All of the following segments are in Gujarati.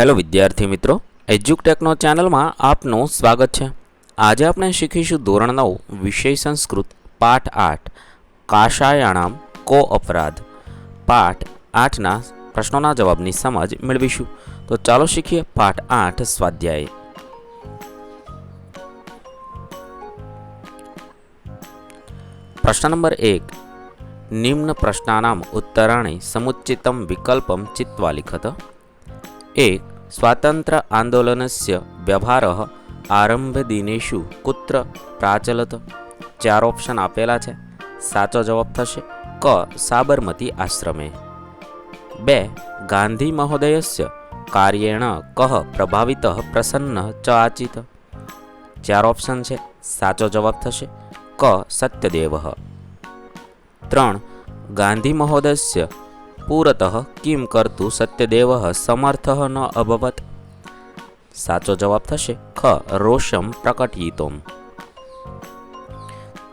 હેલો વિદ્યાર્થી મિત્રો, એજ્યુકટેકનો ચેનલમાં આપનું સ્વાગત છે। આજે આપણે શીખીશું ધોરણ 9 વિષય સંસ્કૃત પાઠ 8 કાશાયાણામ કો અપરાધ। પાઠ 8ના પ્રશ્નોના જવાબની સમજ મેળવીશું। તો ચાલો શીખીએ પાઠ 8 સ્વાધ્યાય। પ્રશ્ન નંબર 1, નિમ્ન પ્રશ્નાનામ ઉત્તરાણી સમુચ્चितं विकल्पं चित्वा लिखत। 1. स्वातंत्र्य आंदोलनस्य व्यवहारः आरंभदिनेषु कुत्र प्राचलत। 4 ऑप्शन आपेला छे। साचो जवाब थशे क साबरमती आश्रमे। 2. गांधी महोदयस्य कार्येण कः प्रभावितः प्रसन्नः च आचित। 4 ऑप्शन छे। साचो जवाब थशे क सत्यदेवः। 3. गांधी महोदयस्य पुरतः किं कर्तु सत्यदेवः समर्थः न अभवत्। साचो जवाब थशे ख रोषं प्रकटयितुम्।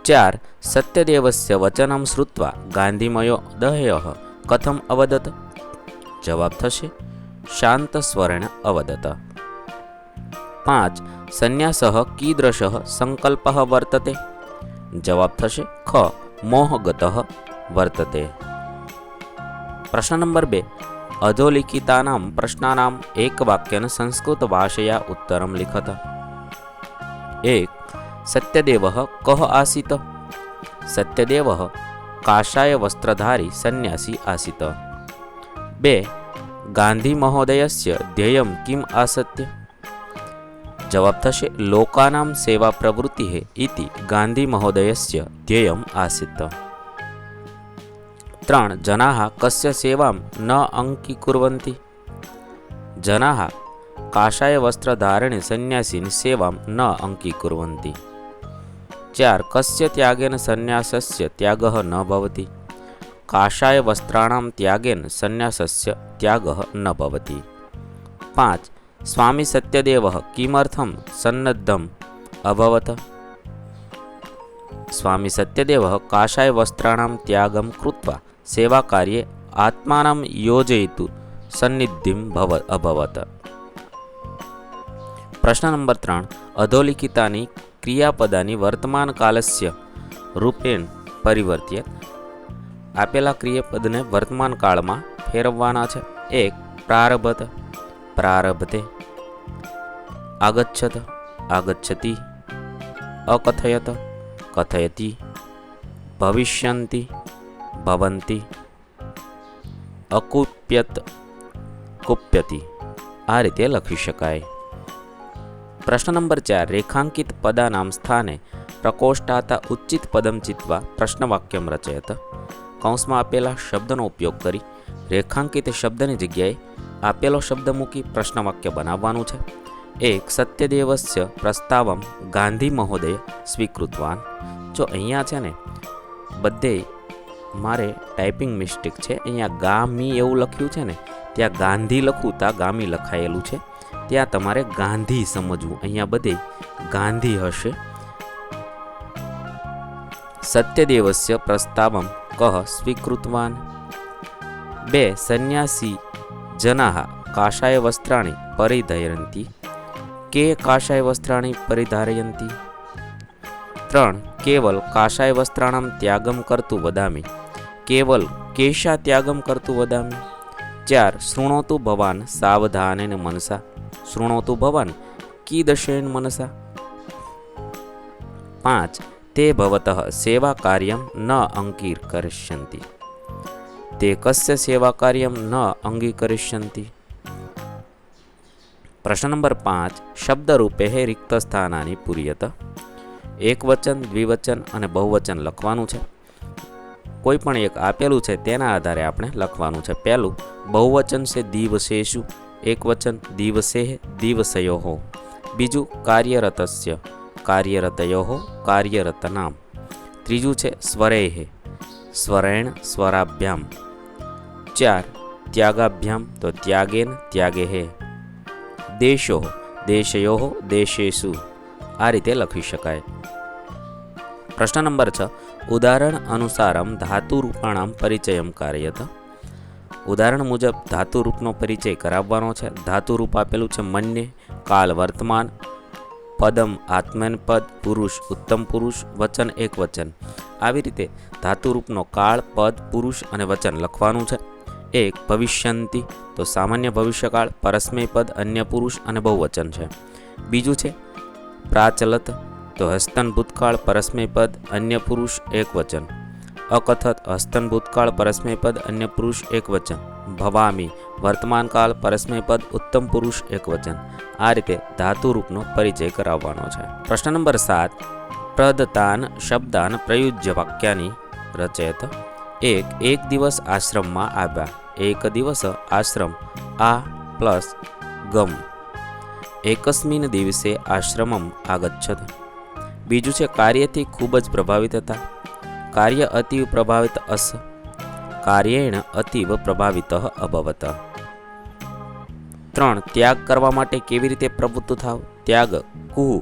4. सत्यदेवस्य वचनं श्रुत्वा गान्धीमहोदयः कथम् अवदत्। जवाब थशे शान्तस्वरेण अवदत्। 5. संन्यासः कीदृशः संकल्पः वर्तते। जवाब थशे ख मोहगतः वर्तते। प्रश्न नंबर 2, अधोलिखितानां प्रश्नानाम् एकवाक्येन संस्कृतभाषया उत्तरं लिखत। 1. सत्यदेवः कः आसीत्। सत्यदेवः काषायवस्त्रधारी सन्यासी आसीत्। 2. गांधी महोदयस्य ध्येयं किम् आसीत्। जवाब थशे लोकानां सेवा प्रवृत्तिः इति गांधी महोदयस्य ध्येयम् आसीत्। 3. जनाः कस्य सेवां न अङ्गीकुर्वन्ति। जनाः काषायवस्त्रधारिणे सन्यासिनी सेवां न अङ्गीकुर्वन्ति। 4. कस्य त्यागेन सन्यासस्य त्यागः न भवति। काषायवस्त्राणां त्यागेन सन्यासस्य त्यागः न भवति। 5. स्वामी सत्यदेवः किमर्थं सन्नद्धम् अभवत्। स्वामी सत्यदेवः काषायवस्त्राणां त्यागं कृत्वा सेवाकार्ये आत्मानं योजयितुं सन्निधिं अभवत्। प्रश्न नंबर 3, अधोलिखितानि क्रियापदानि वर्तमानकालस्य रूपेण परिवर्त्य। आपेला क्रियापदने वर्तमानकाळमां फेरववाना छे। 1. प्रारभत, प्रारभते। आगच्छत, आगच्छति। अकथयत, कथयति। भविष्यन्ति, भवन्ति। अकुप्यत, कुप्यति। आ रीते लखी शकाय। प्रश्न नंबर 4, रेखांकित पदानां स्थाने प्रकोष्ठात् उचित पदं चित्वा प्रश्नवाक्यं रचयत। कौंसमां आपेला शब्दनो उपयोग करी रेखांकित शब्दनी जग्याए आपेलो शब्द मूकी प्रश्नवाक्य बनाववानुं छे। 1. सत्यदेवस्य प्रस्तावं गांधी महोदय स्वीकृतवान्। जो अहींया छे ने बधे मारे टाइपिंग मिस्टेक छे। अहींया गामी एवुं लख्युं छे ने त्यां गांधी लखुं ता गामी लखायेलुं छे, त्यां तमारे गांधी समजवुं। अहींया बधे गांधी हशे। सत्यदेवस्य प्रस्तावं कः स्वीकृतवान्। 2. सन्यासी जनाः काषायवस्त्राणि परिधारयन्ति। के काषायवस्त्राणि परिधारयन्ति। 3. केवल काषायवस्त्राणां त्यागं कर्तुं वदामि। केवल केशा त्यागं कर्तुं वदामि। 4. शृणोतु भवान् सावधानेन मनसा। शृणोतु भवान् कीदृशेन मनसा। 5. ते भवतः सेवाकार्यं न अङ्गीकरिष्यन्ति। ते कस्य सेवाकार्यं न अङ्गीकरिष्यन्ति। प्रश्न नंबर 5, शब्दरूपे रिक्तस्थानानि पूरयत। एकवचन, द्विवचन અને બહુવચન લખવાનું છે। કોઈ પણ એક આપેલું છે તેના આધારે આપણે લખવાનું છે। પહેલું બહુવચન છે દિવસેષુ, એકવચન દિવસેઃ દિવસયોઃ। બીજું કાર્યરતસ્ય, કાર્યરતયોઃ કાર્યરતનામ। ત્રીજું છે સ્વરેઃ, स्वरेण स्वराभ्याम। 4. त्यागाभ्याम तो त्यागेन त्यागेः। देशो देशयोः देशेषु। आ रीते लखी शकाय। प्रश्न नंबर 6, उदाहरण अनुसारं धातुरूपाणां परिचयं कारयत। ઉદાહરણ મુજબ ધાતુરૂપનો પરિચય કરાવવાનો છે. ધાતુરૂપ આપેલું છે મન્ય, કાલ વર્તમાન, પદમ આત્મનેપદ, પુરુષ ઉત્તમ પુરુષ, વચન એક વચન. આવી રીતે ધાતુરૂપનો કાળ, પદ, પુરુષ અને વચન લખવાનું છે. એક ભવિષ્યંતિ તો સામાન્ય ભવિષ્યકાળ, પરસ્મય પદ, અન્ય પુરુષ અને બહુવચન છે. બીજું છે પ્રાચલત તો હસ્તન ભૂતકાળ, પરસ્મય પદ, અન્ય પુરુષ એક વચન. અકથત હસ્તન ભૂતકાળ, પરસ્મય પદ, અન્ય પુરુષ એક વચન. ભવામી વર્તમાન કાળ, પરસ્મય પદ, ઉત્તમ પુરુષ એક વચન. આ રીતે ધાતુરૂપનો પરિચય કરાવવાનો છે. પ્રશ્ન નંબર 7. પ્રદતાન શબ્દાન પ્રયુજ્ય વાક્યાની રચયત. એક દિવસ આશ્રમમાં આવ્યા. એક દિવસ આશ્રમ આ પ્લસ ગમ. એકસ્મિન દિવસે આશ્રમમ આગચ્છત. બીજું છે કાર્યથી ખૂબ જ પ્રભાવિત હતા. કાર્ય અતિવ પ્રભાવિત અસ. કાર્યેણ અતિવ પ્રભાવિત અભવત. 3. ત્યાગ કરવા માટે કેવી રીતે પ્રવૃત્ત થાવ. ત્યાગ કુહુ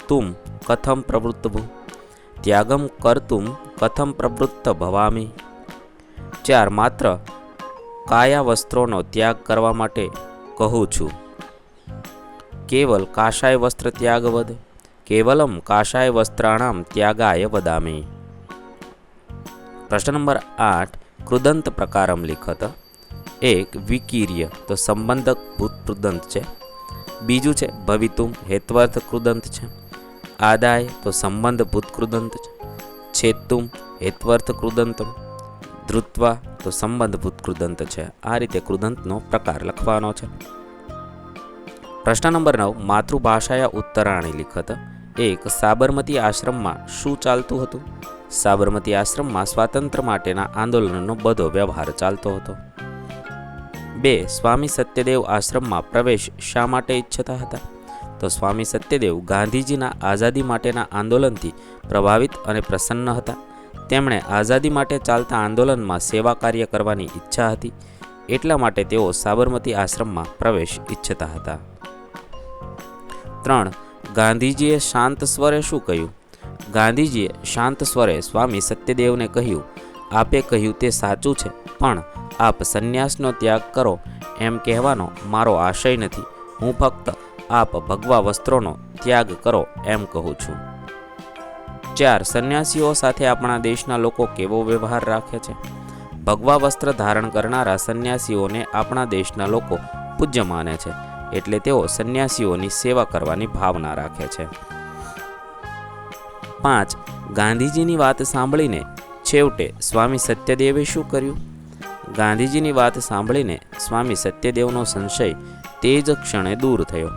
તુમ કથમ પ્રવૃત્તભુ. ત્યાગમ કર્તુમ કથમ પ્રવૃત્ત ભવામી. 4. માત્ર કાયા વસ્ત્રોનો ત્યાગ કરવા માટે કહું છું. કેવલ કાષાય વસ્ત્ર ત્યાગવદ. કેવલમ કાષાય વસ્ત્રાણામ ત્યાગાય વદામી. પ્રશ્ન નંબર 8. કૃદંત પ્રકારમ લિખત. 1. વિકીર્ય તો સંબંધક ભૂત કૃદંત છે. બીજું છે ભવિતુમ હેત્વર્થ કૃદંત છે. આદાય તો સંબંધ ભૂત કૃદંત છે. છેતુમ હેત્વર્થ કૃદંતમ. ધ્રુત્વા તો સંબંધ ભૂત કૃદંત છે. આ રીતે કૃદંતનો પ્રકાર લખવાનો છે. પ્રશ્ન નંબર 9. માતૃભાષાયા ઉત્તરાણી લિખત. 1. સાબરમતી આશ્રમમાં શું ચાલતું હતું. સાબરમતી આશ્રમમાં સ્વાતંત્ર્ય માટેના આંદોલનનો બધો વ્યવહાર ચાલતો હતો. 2. સ્વામી સત્યદેવ આશ્રમમાં પ્રવેશ શા માટે ઈચ્છતા હતા. તો સ્વામી સત્યદેવ ગાંધીજીના આઝાદી માટેના આંદોલનથી પ્રભાવિત અને પ્રસન્ન હતા. તેમણે આઝાદી માટે ચાલતા આંદોલનમાં સેવા કાર્ય કરવાની ઈચ્છા હતી. એટલા માટે તેઓ સાબરમતી આશ્રમમાં પ્રવેશ ઈચ્છતા હતા. 3. ગાંધીજીએ શાંત સ્વરે શું કહ્યું. ગાંધીજીએ શાંત સ્વરે સ્વામી સત્યદેવને કહ્યું, આપે કહ્યું તે સાચું છે, પણ આપ સંન્યાસનો ત્યાગ કરો એમ કહેવાનો મારો આશય નથી. હું ફક્ત આપ ભગવા વસ્ત્રોનો ત્યાગ કરો એમ કહું છું. 4. સંન્યાસીઓ સાથે આપણા દેશના લોકો કેવો વ્યવહાર રાખે છે. ભગવા વસ્ત્ર ધારણ કરનારા સંન્યાસીઓને આપણા દેશના લોકો પૂજ્ય માને છે. એટલે તેઓ સંન્યાસીઓની સેવા કરવાની ભાવના રાખે છે. 5. ગાંધીજીની વાત સાંભળીને છેવટે સ્વામી સત્યદેવે શું કર્યું. ગાંધીજીની વાત સાંભળીને સ્વામી સત્યદેવનો સંશય તે જ ક્ષણે દૂર થયો.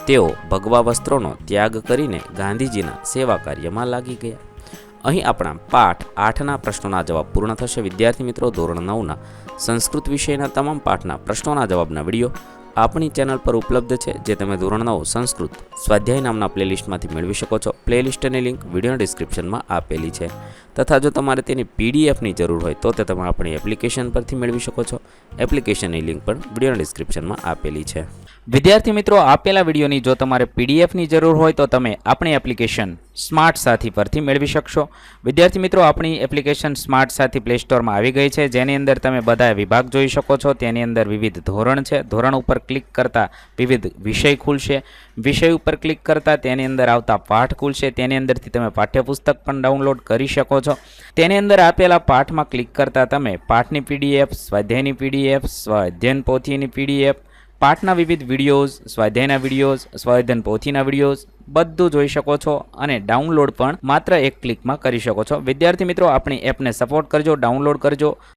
તેઓ ભગવા વસ્ત્રોનો ત્યાગ કરીને ગાંધીજીના સેવા કાર્યમાં લાગી ગયા. અહીં આપણા પાઠ 8ના પ્રશ્નોના જવાબ પૂર્ણ થશે. વિદ્યાર્થી મિત્રો, ધોરણ 9ના સંસ્કૃત વિષયના તમામ પાઠના પ્રશ્નોના જવાબના વિડીયો આપણી ચેનલ પર ઉપલબ્ધ છે, જે તમે ધોરણ 9 સંસ્કૃત સ્વાધ્યાય નામના પ્લેલિસ્ટમાંથી મેળવી શકો છો. પ્લેલિસ્ટની લિંક વિડીયોના ડિસ્ક્રિપ્શનમાં આપેલી છે. તથા જો તમારે તેની પીડીએફની જરૂર હોય તો તે તમે આપણી એપ્લિકેશન પરથી મેળવી શકો છો. એપ્લિકેશનની લિંક પણ વિડીયોના ડિસ્ક્રિપ્શનમાં આપેલી છે. વિદ્યાર્થી મિત્રો, આપેલા વિડીયોની જો તમારે પીડીએફની જરૂર હોય તો તમે આપણી એપ્લિકેશન સ્માર્ટ સાથી પરથી મેળવી શકશો. વિદ્યાર્થી મિત્રો, આપણી એપ્લિકેશન સ્માર્ટ સાથી પ્લે સ્ટોરમાં આવી ગઈ છે, જેની અંદર તમે બધા વિભાગ જોઈ શકો છો. તેની અંદર વિવિધ ધોરણ છે. ધોરણ ઉપર ક્લિક કરતાં વિવિધ વિષય ખુલશે. વિષય ઉપર ક્લિક કરતાં તેની અંદર આવતા પાઠ ખુલશે. તેની અંદરથી તમે પાઠ્યપુસ્તક પણ ડાઉનલોડ કરી શકો છો. તેની અંદર આપેલા પાઠમાં ક્લિક કરતાં તમે પાઠની પીડીએફ, સ્વાધ્યાયની પીડીએફ, સ્વાધ્યાયન પોથીની પીડીએફ, પાઠના વિવિધ વિડીયોઝ, સ્વાધ્યાયના વિડીયોઝ, સ્વાધ્યાયન પોથીના વિડીયોઝ બધું જોઈ શકો છો અને ડાઉનલોડ પણ માત્ર એક ક્લિકમાં કરી શકો છો. વિદ્યાર્થી મિત્રો, આપણી એપને સપોર્ટ કરજો, ડાઉનલોડ કરજો